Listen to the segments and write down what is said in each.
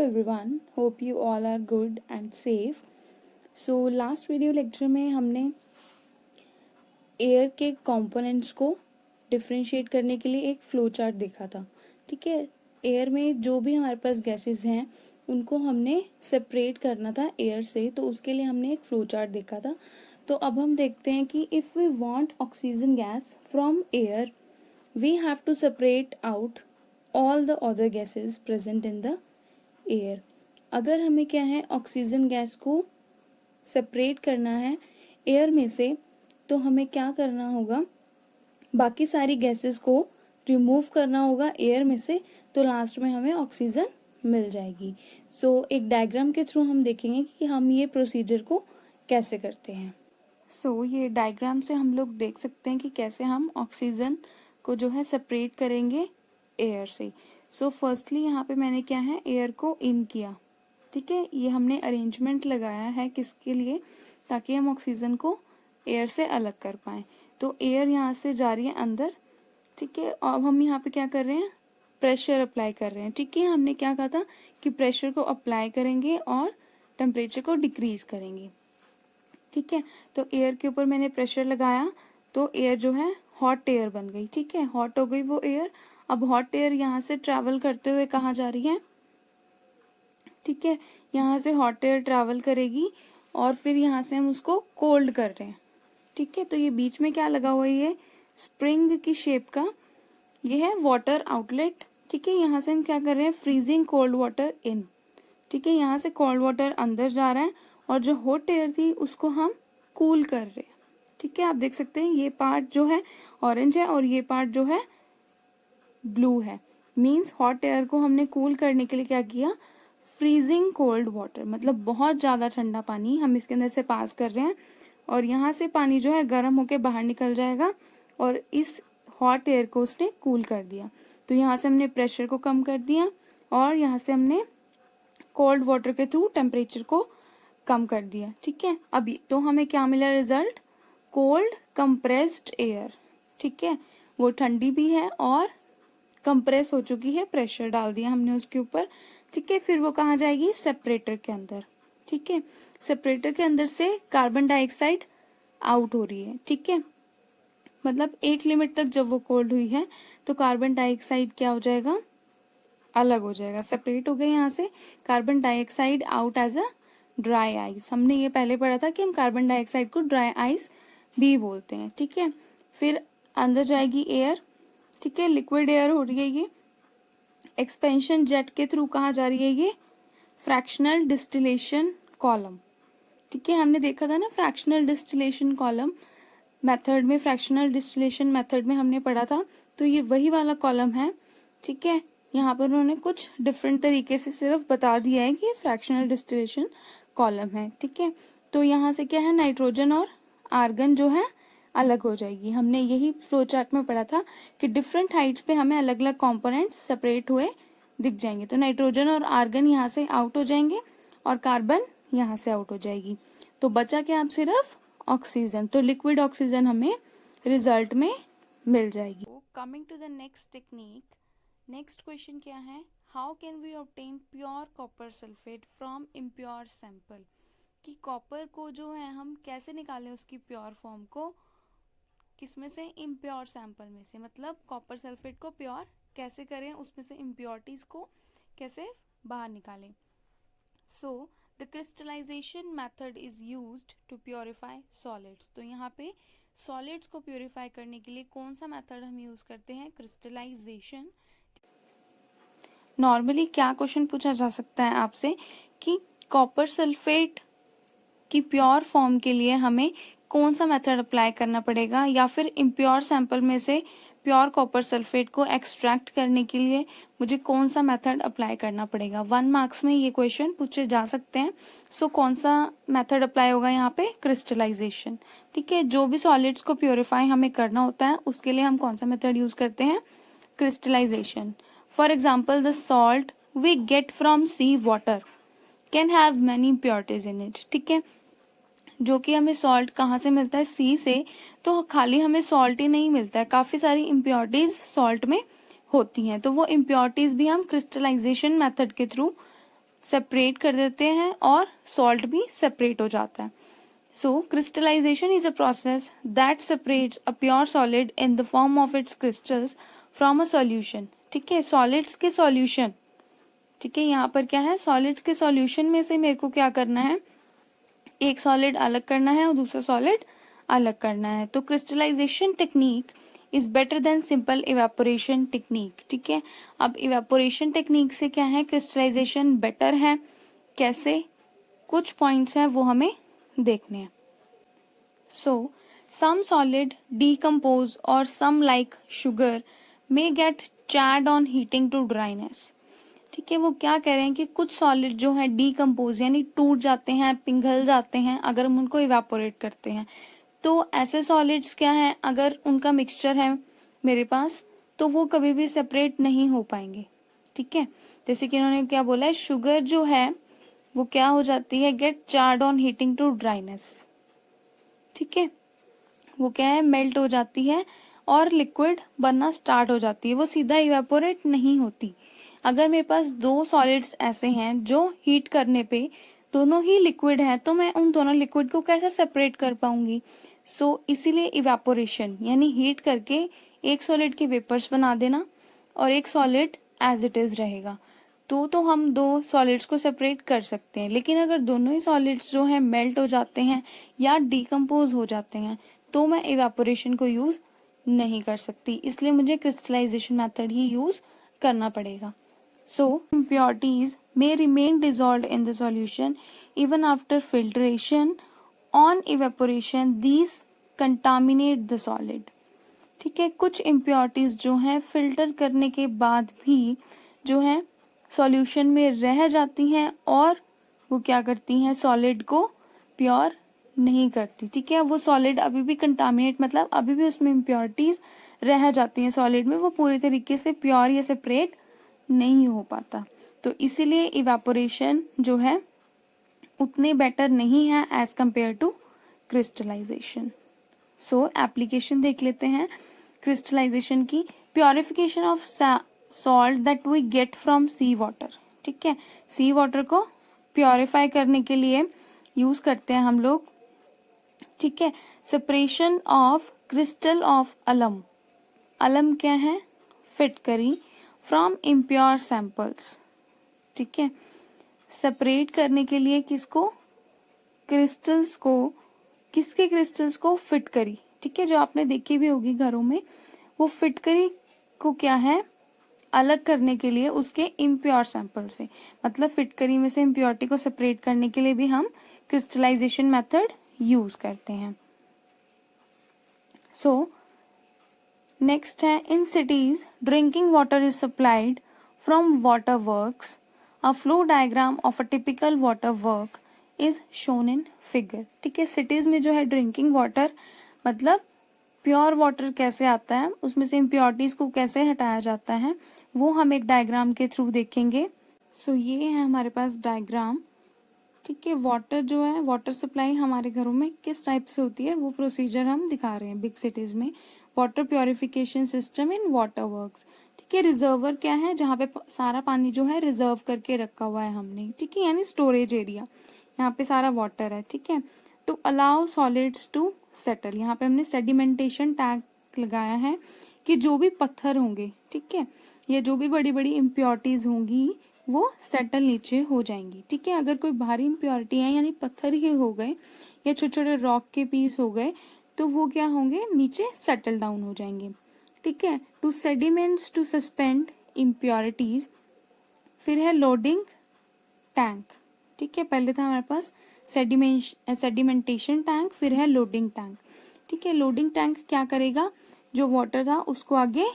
everyone, hope you all are good and safe. So last video lecture में हमने air के components को differentiate करने के लिए एक फ्लो चार्ट देखा था. ठीक है, एयर में जो भी हमारे पास गैसेस हैं उनको हमने सेपरेट करना था एयर से, तो उसके लिए हमने एक फ्लो चार्ट देखा था. तो अब हम देखते हैं कि if we want oxygen gas from air we have to separate out all the other gases present in the air. अगर हमें क्या है ऑक्सीजन गैस को सेपरेट करना है एयर में से, तो हमें क्या करना होगा, बाकी सारी गैसेस को रिमूव करना होगा एयर में से, तो लास्ट में हमें ऑक्सीजन मिल जाएगी. सो एक डायग्राम के थ्रू हम देखेंगे कि हम ये प्रोसीजर को कैसे करते हैं. सो ये डायग्राम से हम लोग देख सकते हैं कि कैसे हम ऑक्सीजन को जो है सेपरेट करेंगे एयर से. सो फर्स्टली यहाँ पे मैंने क्या है एयर को इन किया. ठीक है, ये हमने अरेंजमेंट लगाया है किसके लिए, ताकि हम ऑक्सीजन को एयर से अलग कर पाएँ. तो एयर यहाँ से जा रही है अंदर. ठीक है, अब हम यहाँ पे क्या कर रहे हैं, प्रेशर अप्लाई कर रहे हैं. ठीक है, हमने क्या कहा था कि प्रेशर को अप्लाई करेंगे और टेम्परेचर को डिक्रीज करेंगे. ठीक है, तो एयर के ऊपर मैंने प्रेशर लगाया तो एयर जो है हॉट एयर बन गई. ठीक है, हॉट हो गई वो एयर. अब हॉट एयर यहाँ से ट्रैवल करते हुए कहाँ जा रही है. ठीक है, यहाँ से हॉट एयर ट्रैवल करेगी और फिर यहाँ से हम उसको कोल्ड कर रहे हैं. ठीक है, तो ये बीच में क्या लगा हुआ है, ये स्प्रिंग की शेप का, ये है वाटर आउटलेट. ठीक है, यहाँ से हम क्या कर रहे हैं, फ्रीजिंग कोल्ड वाटर इन. ठीक है, यहाँ से कोल्ड वाटर अंदर जा रहा है और जो हॉट एयर थी उसको हम कूल कर रहे हैं. ठीक है, आप देख सकते हैं ये पार्ट जो है ऑरेंज है और ये पार्ट जो है ब्लू है. मीन्स हॉट एयर को हमने कूल करने के लिए क्या किया, फ्रीजिंग कोल्ड वाटर, मतलब बहुत ज़्यादा ठंडा पानी हम इसके अंदर से पास कर रहे हैं और यहाँ से पानी जो है गर्म होके बाहर निकल जाएगा और इस हॉट एयर को उसने कूल कर दिया. तो यहाँ से हमने प्रेशर को कम कर दिया और यहाँ से हमने कोल्ड वाटर के थ्रू टेम्परेचर को कम कर दिया. ठीक है, अभी तो हमें क्या मिला रिजल्ट, कोल्ड कंप्रेस्ड एयर. ठीक है, वो ठंडी भी है और कंप्रेस हो चुकी है, प्रेशर डाल दिया हमने उसके ऊपर. ठीक है, फिर वो कहाँ जाएगी, सेपरेटर के अंदर. ठीक है, सेपरेटर के अंदर से कार्बन डाइऑक्साइड आउट हो रही है. ठीक है, मतलब एक लिमिट तक जब वो कोल्ड हुई है तो कार्बन डाइऑक्साइड क्या हो जाएगा, अलग हो जाएगा, सेपरेट हो गए यहाँ से. Carbon dioxide out as a dry ice. हमने ये पहले पढ़ा था कि हम कार्बन डाइऑक्साइड को ड्राई आइस भी बोलते हैं. ठीक है, फिर अंदर जाएगी एयर. ठीक है, लिक्विड एयर हो रही है ये. एक्सपेंशन जेट के थ्रू कहाँ जा रही है, ये फ्रैक्शनल डिस्टिलेशन कॉलम. ठीक है, हमने देखा था ना फ्रैक्शनल डिस्टिलेशन कॉलम मेथड में, फ्रैक्शनल डिस्टिलेशन मेथड में हमने पढ़ा था. तो ये वही वाला कॉलम है. ठीक है, यहाँ पर उन्होंने कुछ डिफरेंट तरीके से सिर्फ बता दिया है कि ये फ्रैक्शनल डिस्टिलेशन कॉलम है. ठीक है, तो यहाँ से क्या है, नाइट्रोजन और आर्गन जो है अलग हो जाएगी. हमने यही फ्लो चार्ट में पढ़ा था कि डिफरेंट हाइट्स पे हमें अलग अलग कंपोनेंट्स सेपरेट हुए दिख जाएंगे. तो नाइट्रोजन और आर्गन यहाँ से आउट हो जाएंगे और कार्बन यहाँ से आउट हो जाएगी. तो बचा क्या, अब सिर्फ ऑक्सीजन. तो लिक्विड ऑक्सीजन हमें रिजल्ट में मिल जाएगी. Coming to the next technique, next question क्या है, how can we obtain pure copper sulphate from impure sample. कि कॉपर को जो है हम कैसे निकालें उसकी प्योर फॉर्म को, किसमें से, इम्प्योर सैंपल में से. मतलब कॉपर सल्फेट को प्योर कैसे करें, उसमें से इम्प्योरिटीज को कैसे बाहर निकालें. So the crystallisation method is used to purify solids. तो यहाँ पे सॉलिड्स को प्योरीफाई करने के लिए कौन सा मेथड हम यूज करते हैं, क्रिस्टलाइजेशन. नॉर्मली क्या क्वेश्चन पूछा जा सकता है आपसे कि कॉपर सल्फेट की प्योर फॉर्म के लिए हमें कौन सा मेथड अप्लाई करना पड़ेगा, या फिर इम्प्योर सैंपल में से प्योर कॉपर सल्फेट को एक्सट्रैक्ट करने के लिए मुझे कौन सा मेथड अप्लाई करना पड़ेगा. 1 मार्क्स में ये क्वेश्चन पूछे जा सकते हैं. सो कौन सा मेथड अप्लाई होगा यहाँ पे, क्रिस्टलाइजेशन. ठीक है, जो भी सॉलिड्स को प्योरीफाई हमें करना होता है उसके लिए हम कौन सा मेथड यूज करते हैं, crystallisation. For example the salt we get from sea water can have many impurities in it. ठीक है, जो कि हमें सॉल्ट कहाँ से मिलता है, सी से. तो खाली हमें सॉल्ट ही नहीं मिलता है, काफ़ी सारी इम्प्योरिटीज सॉल्ट में होती हैं. तो वो इम्प्योरिटीज भी हम क्रिस्टलाइजेशन मेथड के थ्रू सेपरेट कर देते हैं और सॉल्ट भी सेपरेट हो जाता है। So crystallization is a process that separates a pure solid in the form of its crystals from a solution. ठीक है, सॉलिड्स के सॉल्यूशन, ठीक है, यहाँ पर क्या है, सॉलिड्स के सॉल्यूशन में से मेरे को क्या करना है, एक सॉलिड अलग करना है और दूसरा सॉलिड अलग करना है। तो crystallisation technique is better than simple evaporation technique. ठीक है, अब इवेपोरेशन टेक्निक से क्या है, क्रिस्टलाइजेशन बेटर है। कैसे, कुछ पॉइंट्स हैं वो हमें देखने हैं। सो सम सॉलिड डीकम्पोज और some like sugar may get charred on heating to dryness. ठीक है, वो क्या कह रहे हैं कि कुछ सॉलिड जो है डीकम्पोज यानी टूट जाते हैं, पिघल जाते हैं अगर हम उनको इवेपोरेट करते हैं। तो ऐसे सॉलिड्स क्या है, अगर उनका मिक्सचर है मेरे पास तो वो कभी भी सेपरेट नहीं हो पाएंगे। ठीक है, जैसे कि इन्होंने क्या बोला है, शुगर जो है वो क्या हो जाती है, get charred on heating to dryness. ठीक है, वो क्या है, मेल्ट हो जाती है और लिक्विड बनना स्टार्ट हो जाती है, वो सीधा इवेपोरेट नहीं होती। अगर मेरे पास दो सॉलिड्स ऐसे हैं जो हीट करने पे दोनों ही लिक्विड हैं तो मैं उन दोनों लिक्विड को कैसे सेपरेट कर पाऊंगी। इसीलिए इवेपोरेशन यानी हीट करके एक सॉलिड के वेपर्स बना देना और एक सॉलिड एज इट इज रहेगा, तो हम दो सॉलिड्स को सेपरेट कर सकते हैं। लेकिन अगर दोनों ही सॉलिड्स जो हैं मेल्ट हो जाते हैं या डिकम्पोज हो जाते हैं तो मैं इवेपोरेशन को यूज़ नहीं कर सकती, इसलिए मुझे क्रिस्टलाइजेशन मेथड ही यूज़ करना पड़ेगा। So, impurities may remain dissolved in the solution even after filtration. On evaporation, these contaminate the solid. ठीक है, कुछ impurities जो हैं फिल्टर करने के बाद भी जो है सॉल्यूशन में रह जाती हैं और वो क्या करती हैं, सॉलिड को प्योर नहीं करती। ठीक है, वो सॉलिड अभी भी कंटामिनेट मतलब अभी भी उसमें इम्प्योरिटीज रह जाती हैं सॉलिड में, वो पूरी तरीके से प्योर या सेपरेट नहीं हो पाता। तो इसीलिए इवेपोरेशन जो है उतनी बेटर नहीं है as compare to crystallisation. So application देख लेते हैं क्रिस्टलाइजेशन की। Purification of salt that we get from sea water. ठीक है, सी वाटर को प्योरीफाई करने के लिए यूज करते हैं हम लोग। ठीक है, सेपरेशन ऑफ क्रिस्टल ऑफ अलम। अलम क्या है, फिटकरी फ्रॉम इम्प्योर सैंपल्स। ठीक है, सेपरेट करने के लिए किसको, क्रिस्टल्स को, किसके क्रिस्टल्स को, फिटकरी। ठीक है, जो आपने देखी भी होगी घरों में, वो फिटकरी को क्या है, अलग करने के लिए उसके इम्प्योर सैंपल से, मतलब फिटकरी में से इम्प्योरिटी को सेपरेट करने के लिए भी हम क्रिस्टलाइजेशन मेथड यूज करते हैं। सो नेक्स्ट है, in cities drinking water is supplied from water works. A flow diagram of a typical water work is shown in figure. ठीक है, सिटीज में जो है ड्रिंकिंग वाटर मतलब प्योर वाटर कैसे आता है, उसमें से इम्प्योरिटीज को कैसे हटाया जाता है, वो हम एक डायग्राम के थ्रू देखेंगे। ये है हमारे पास डायग्राम। ठीक है, वाटर जो है, वाटर सप्लाई हमारे घरों में किस टाइप से होती है वो प्रोसीजर हम दिखा रहे हैं बिग सिटीज में। Water purification system in water works. ठीक है, रिजर्वर क्या है, जहाँ पे सारा पानी जो है रिजर्व करके रखा हुआ है हमने। ठीक है, यानी स्टोरेज एरिया, यहाँ पे सारा वाटर है। ठीक है, to allow solids to settle, यहाँ पे हमने सेडिमेंटेशन टैंक लगाया है कि जो भी पत्थर होंगे, ठीक है, या जो भी बड़ी बड़ी इम्प्योरिटीज होंगी वो सेटल नीचे हो जाएंगी। ठीक है, अगर कोई भारी इम्प्योरिटी है यानी पत्थर ही हो गए या छोटे छोटे रॉक के पीस हो गए तो वो क्या होंगे, नीचे सेटल डाउन हो जाएंगे। ठीक है, to sediments to suspend impurities. फिर है लोडिंग टैंक। ठीक है, पहले था हमारे पास सेडिमेंटेशन टैंक, फिर है लोडिंग टैंक। ठीक है, लोडिंग टैंक क्या करेगा, जो वाटर था उसको आगे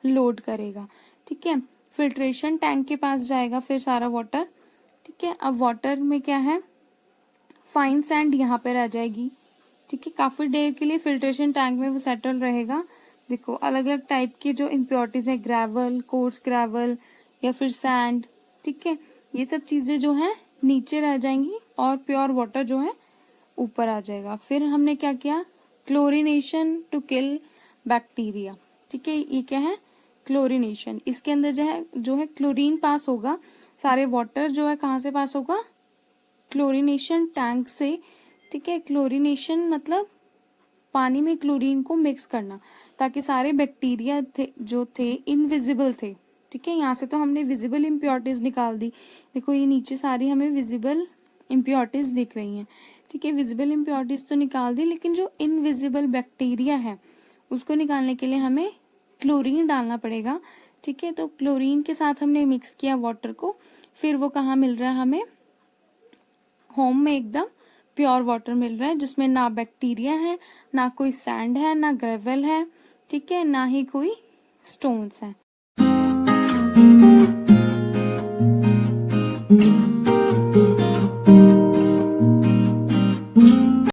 लोड करेगा। ठीक है, फिल्ट्रेशन टैंक के पास जाएगा फिर सारा वाटर। ठीक है, अब वाटर में क्या है, फाइन सैंड यहाँ पे रह जाएगी। ठीक है, काफी देर के लिए फिल्ट्रेशन टैंक में वो सेटल रहेगा। देखो अलग अलग टाइप की जो इम्प्योरिटीज है, ग्रेवल, कोर्स ग्रेवल या फिर सैंड। ठीक है, ये सब चीजें जो है नीचे रह जाएंगी और प्योर वाटर जो है ऊपर आ जाएगा। फिर हमने क्या किया, क्लोरिनेशन टू किल बैक्टीरिया। ठीक है, ये क्या है, क्लोरिनेशन। इसके अंदर जो है क्लोरीन पास होगा सारे वाटर जो है कहाँ से पास होगा, क्लोरीनेशन टैंक से। ठीक है, क्लोरीनेशन मतलब पानी में क्लोरीन को मिक्स करना, ताकि सारे बैक्टीरिया थे जो थे इनविजिबल थे। ठीक है, यहाँ से तो हमने विजिबल इम्प्योरिटीज निकाल दी। देखो ये नीचे सारी हमें विजिबल इम्प्योरिटीज दिख रही हैं। ठीक है, विजिबल इम्प्योरिटीज तो निकाल दी, लेकिन जो इनविजिबल बैक्टीरिया है उसको निकालने के लिए हमें क्लोरीन डालना पड़ेगा। ठीक है, तो क्लोरीन के साथ हमने मिक्स किया वाटर को, फिर वो कहाँ मिल रहा है हमें, होम में एकदम प्योर वाटर मिल रहा है, जिसमें ना बैक्टीरिया है, ना कोई सैंड है, ना ग्रेवल है। ठीक है, ना ही कोई स्टोन्स हैं।